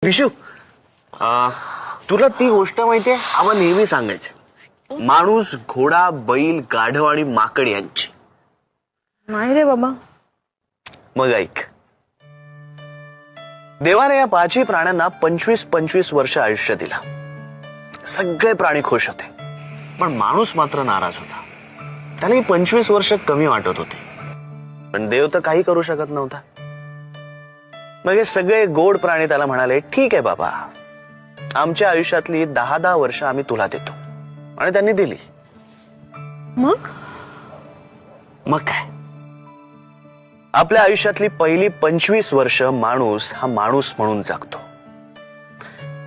विशू, तुला ती गोष्ट माहितीये? आम्हा नेहमी सांगायचं, माणूस, घोडा, बैल, गाढव आणि माकड यांची. नाही रे बाबा. मग ऐक, देवाने या पाचही प्राण्यांना 25-25 वर्ष आयुष्य दिला. सगळे प्राणी खुश होते, पण माणूस मात्र नाराज होता. त्याला 25 वर्ष कमी वाटत होते, पण देव तर काही करू शकत नव्हता. मग हे सगळे गोड प्राणी त्याला म्हणाले, ठीक आहे बाबा, आमच्या आयुष्यातली 10-10 वर्ष आम्ही तुला देतो. आणि त्यांनी दिली. मग मग काय, आपल्या आयुष्यातली पहिली 25 वर्ष माणूस हा माणूस म्हणून जगतो.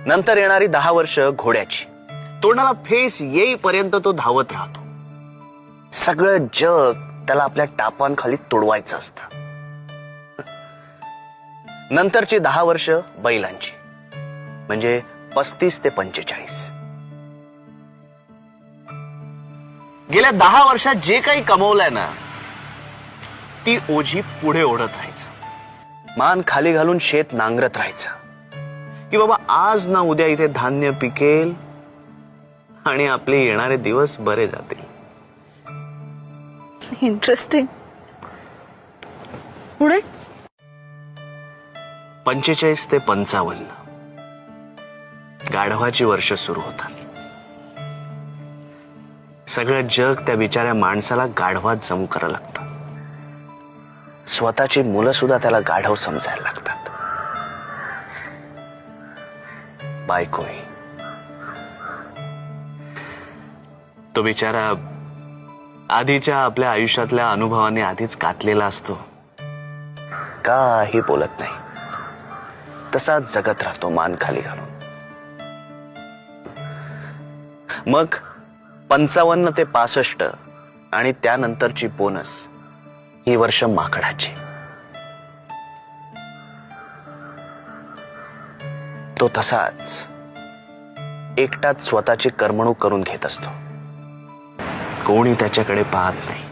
नंतर येणारी 10 वर्ष घोड्याची. तोंडाला फेस येईपर्यंत तो धावत राहतो. सगळं जग त्याला आपल्या टापांखाली तुडवायचं असतं. नंतरची 10 वर्ष बैलांची, म्हणजे 35 ते 45. गेल्या 10 वर्षात जे काही कमवलंय ना, ती ओझी पुढे ओढत राहायचं. मान खाली घालून शेत नांगरत राहायचं, की बाबा आज ना उद्या इथे धान्य पिकेल आणि आपले येणारे दिवस बरे जातील. इंटरेस्टिंग. पुढे 45 ते 55 गाढवाची वर्ष सुरू होतात. सगळं जग त्या बिचाऱ्या माणसाला गाढवात जमू करायला लागतं. स्वतःची मुलं सुद्धा त्याला गाढव समजायला लागतात. बायकोही. तो बिचारा आधीच्या आपल्या आयुष्यातल्या अनुभवाने आधीच कातलेला असतो. काही बोलत नाही, तसाच जगत राहतो मान खाली घालून. मग 55 ते 65 आणि त्यानंतरची बोनस ही वर्ष माकडाची. तो तसाच एकटाच स्वतःची करमणूक करून घेत असतो. कोणी त्याच्याकडे पाहत नाही.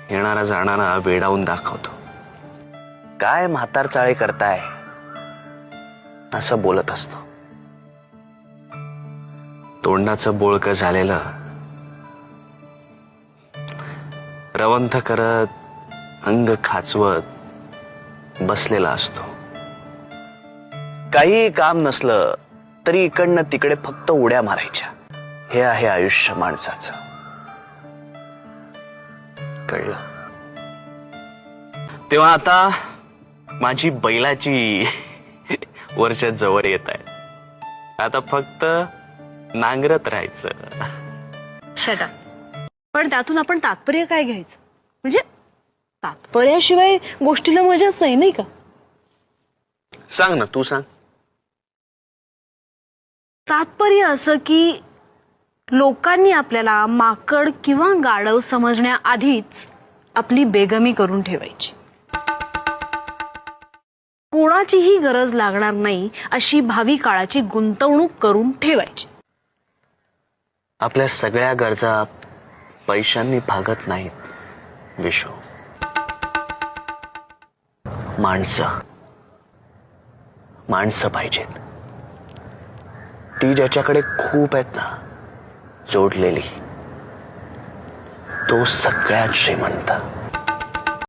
येणारा जाणारा वेडावून दाखवतो. काय म्हातार चाळे करताय असं बोलत असतो. तोंडाचं बोळकं झालेलं रवंथ करत, अंग खाचवत बसलेला असतो. काही काम नसलं तरी इकडनं तिकडे फक्त उड्या मारायच्या. हे आहे आयुष्य माणसाचं. कळलं? तेव्हा आता माझी बैलाची वर्ष जवळ येत आहे. आता फक्त नांगरत राहायचं. Shut up. पण त्यातून आपण तात्पर्य काय घ्यायचं? म्हणजे तात्पर्याशिवाय गोष्टीला मजाच नाही, नाही का? सांग ना, तू सांग. तात्पर्य असं की लोकांनी आपल्याला माकड किंवा गाढव समजण्याआधीच आपली बेगमी करून ठेवायची. कोणाचीही गरज लागणार नाही अशी भावी काळाची गुंतवणूक करून ठेवायची. आपल्या सगळ्या गरजा पैशांनी भागत नाहीत विशू. माणसं पाहिजेत. ती ज्याच्याकडे खूप आहेत ना, जोडलेली, तो सगळ्यात श्रीमंत.